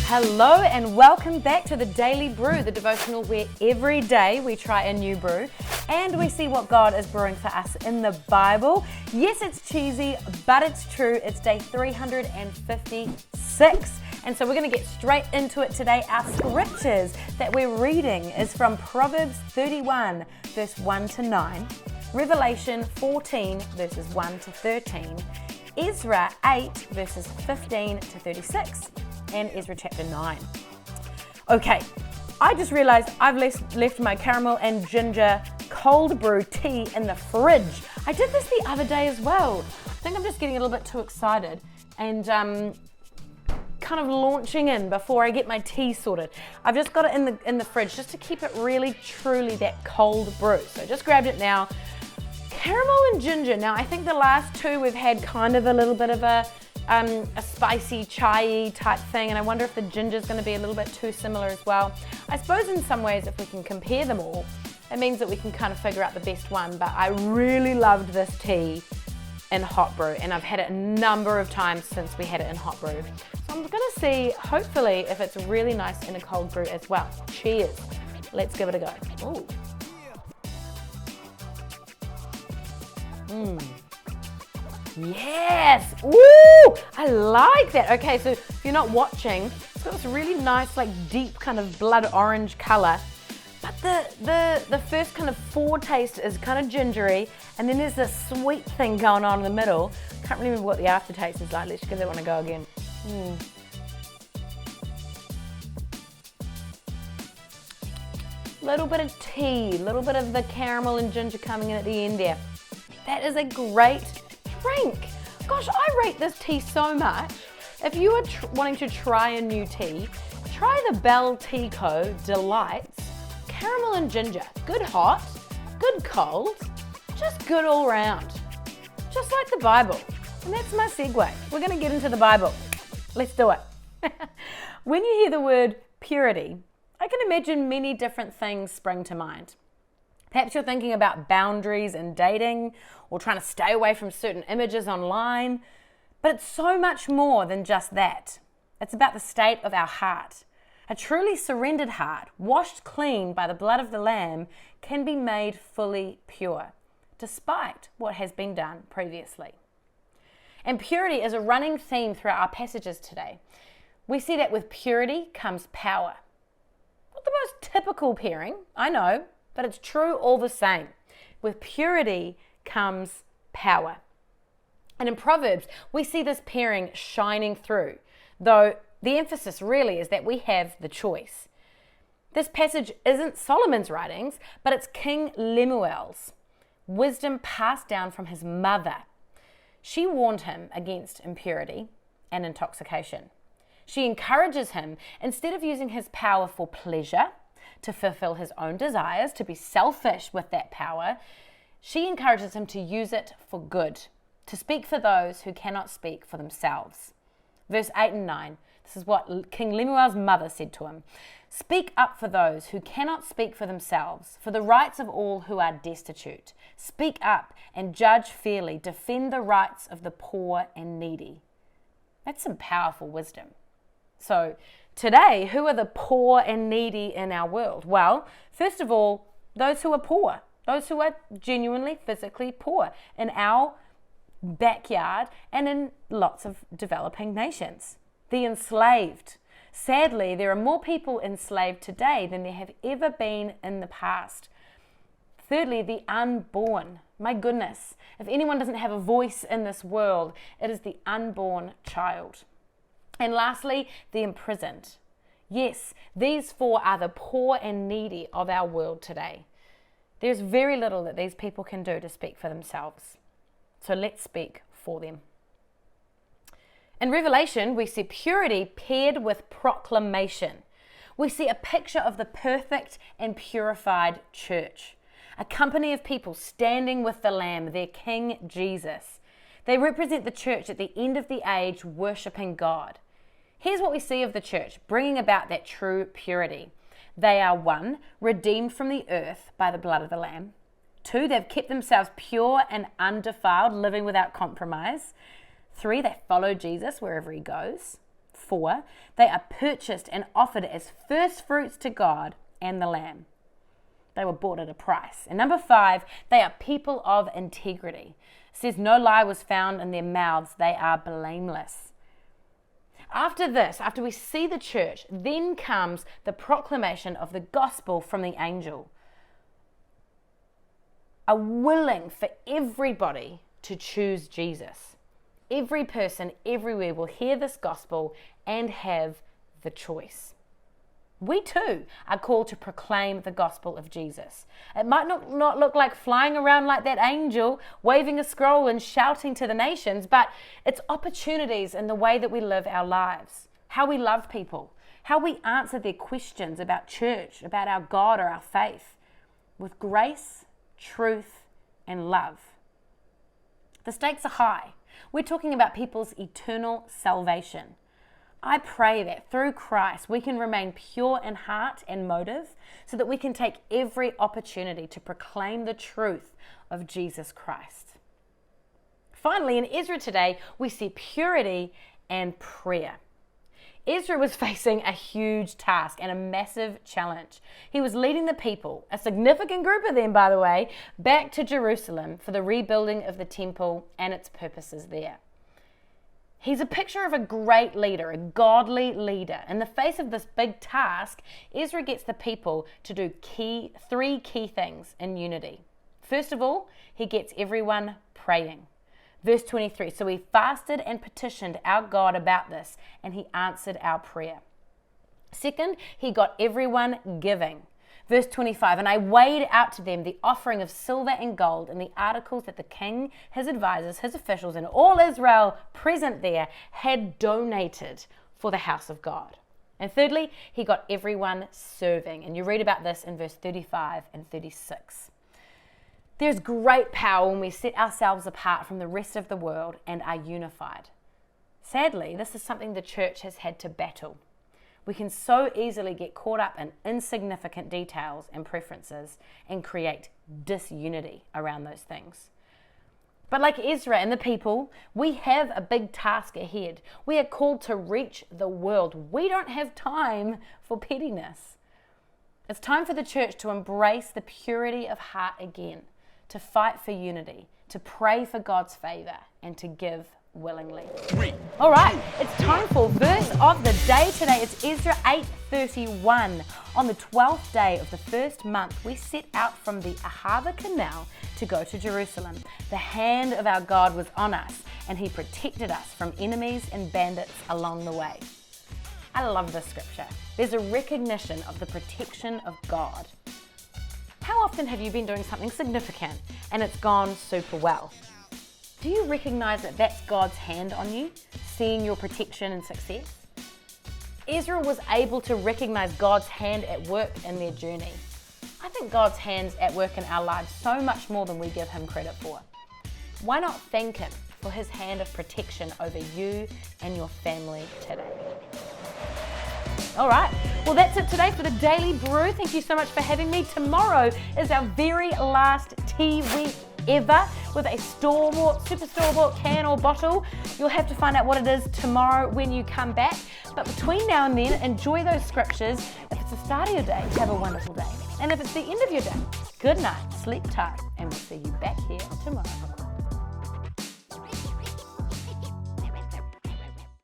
Hello and welcome back to the Daily Brew, the devotional where every day we try a new brew and we see what God is brewing for us in the Bible. Yes, it's cheesy, but it's true. It's day 356. And so we're going to get straight into it today. Our scriptures that we're reading is from Proverbs 31, verse 1 to 9, Revelation 14, verses 1 to 13, Ezra 8, verses 15 to 36, and Ezra chapter 9. Okay, I just realized I've left my caramel and ginger cold brew tea in the fridge. I did this the other day as well. I think I'm just getting a little bit too excited and kind of launching in before I get my tea sorted. I've just got it in the fridge just to keep it really truly that cold brew. So I just grabbed it now. Caramel and ginger. Now I think the last two we've had kind of a little bit of a spicy chai type thing, and I wonder if the ginger is going to be a little bit too similar as well. I suppose in some ways if we can compare them all, it means that we can kind of figure out the best one, but I really loved this tea in hot brew, and I've had it a number of times since we had it in hot brew. So I'm going to see, hopefully, if it's really nice in a cold brew as well. Cheers. Let's give it a go. Ooh. Yes! Ooh! I like that. Okay, so if you're not watching, it's got this really nice, like deep kind of blood orange color. But the first kind of foretaste is kind of gingery, and then there's this sweet thing going on in the middle. Can't remember what the aftertaste is like. Let's give that one a go again. Little bit of tea, little bit of the caramel and ginger coming in at the end there. That is a great drink. Gosh, I rate this tea so much. If you are wanting to try a new tea, try the Bell Tea Co. Delights Caramel and Ginger. Good hot, good cold, just good all round. Just like the Bible. And that's my segue. We're going to get into the Bible. Let's do it. When you hear the word purity, I can imagine many different things spring to mind. Perhaps you're thinking about boundaries in dating or trying to stay away from certain images online, but it's so much more than just that. It's about the state of our heart. A truly surrendered heart, washed clean by the blood of the Lamb, can be made fully pure, despite what has been done previously. And purity is a running theme throughout our passages today. We see that with purity comes power. Not the most typical pairing, I know, but it's true all the same. With purity comes power. And in Proverbs, we see this pairing shining through, though the emphasis really is that we have the choice. This passage isn't Solomon's writings, but it's King Lemuel's, wisdom passed down from his mother. She warned him against impurity and intoxication. She encourages him, instead of using his power for pleasure, to fulfill his own desires, to be selfish with that power, she encourages him to use it for good, to speak for those who cannot speak for themselves. Verse 8 and 9, this is what King Lemuel's mother said to him. Speak up for those who cannot speak for themselves, for the rights of all who are destitute. Speak up and judge fairly. Defend the rights of the poor and needy. That's some powerful wisdom. So today, who are the poor and needy in our world? Well, first of all, those who are poor, those who are genuinely physically poor in our backyard and in lots of developing nations. The enslaved. Sadly, there are more people enslaved today than there have ever been in the past. Thirdly, the unborn. My goodness, if anyone doesn't have a voice in this world, it is the unborn child. And lastly, the imprisoned. Yes, these four are the poor and needy of our world today. There's very little that these people can do to speak for themselves. So let's speak for them. In Revelation, we see purity paired with proclamation. We see a picture of the perfect and purified church, a company of people standing with the Lamb, their King Jesus. They represent the church at the end of the age, worshiping God. Here's what we see of the church, bringing about that true purity. They are 1, redeemed from the earth by the blood of the Lamb. 2, they've kept themselves pure and undefiled, living without compromise. 3, they follow Jesus wherever he goes. 4, they are purchased and offered as first fruits to God and the Lamb. They were bought at a price. And number 5, they are people of integrity. It says no lie was found in their mouths. They are blameless. After this, after we see the church, then comes the proclamation of the gospel from the angel. A willing for everybody to choose Jesus. Every person everywhere will hear this gospel and have the choice. We too are called to proclaim the gospel of Jesus. It might not look like flying around like that angel, waving a scroll and shouting to the nations, but it's opportunities in the way that we live our lives, how we love people, how we answer their questions about church, about our God or our faith, with grace, truth, and love. The stakes are high. We're talking about people's eternal salvation. I pray that through Christ we can remain pure in heart and motive so that we can take every opportunity to proclaim the truth of Jesus Christ. Finally, in Ezra today, we see purity and prayer. Ezra was facing a huge task and a massive challenge. He was leading the people, a significant group of them, by the way, back to Jerusalem for the rebuilding of the temple and its purposes there. He's a picture of a great leader, a godly leader. In the face of this big task, Ezra gets the people to do three key things in unity. First of all, he gets everyone praying. Verse 23, so we fasted and petitioned our God about this, and he answered our prayer. Second, he got everyone giving. Verse 25, and I weighed out to them the offering of silver and gold and the articles that the king, his advisors, his officials, and all Israel present there had donated for the house of God. And thirdly, he got everyone serving. And you read about this in verse 35 and 36. There's great power when we set ourselves apart from the rest of the world and are unified. Sadly, this is something the church has had to battle. We can so easily get caught up in insignificant details and preferences and create disunity around those things. But like Ezra and the people, we have a big task ahead. We are called to reach the world. We don't have time for pettiness. It's time for the church to embrace the purity of heart again, to fight for unity, to pray for God's favor, and to give willingly. All right, it's time for verse of the day today. It's Ezra 8:31. On the 12th day of the first month, we set out from the Ahava Canal to go to Jerusalem. The hand of our God was on us, and he protected us from enemies and bandits along the way. I love this scripture. There's a recognition of the protection of God. How often have you been doing something significant and it's gone super well? Do you recognize that that's God's hand on you, seeing your protection and success? Ezra was able to recognize God's hand at work in their journey. I think God's hand's at work in our lives so much more than we give him credit for. Why not thank him for his hand of protection over you and your family today? All right, well that's it today for the Daily Brew. Thank you so much for having me. Tomorrow is our very last tea week ever with a super store-bought can or bottle. You'll have to find out what it is tomorrow when you come back. But between now and then, enjoy those scriptures. If it's the start of your day, have a wonderful day. And if it's the end of your day, good night, sleep tight, and we'll see you back here tomorrow.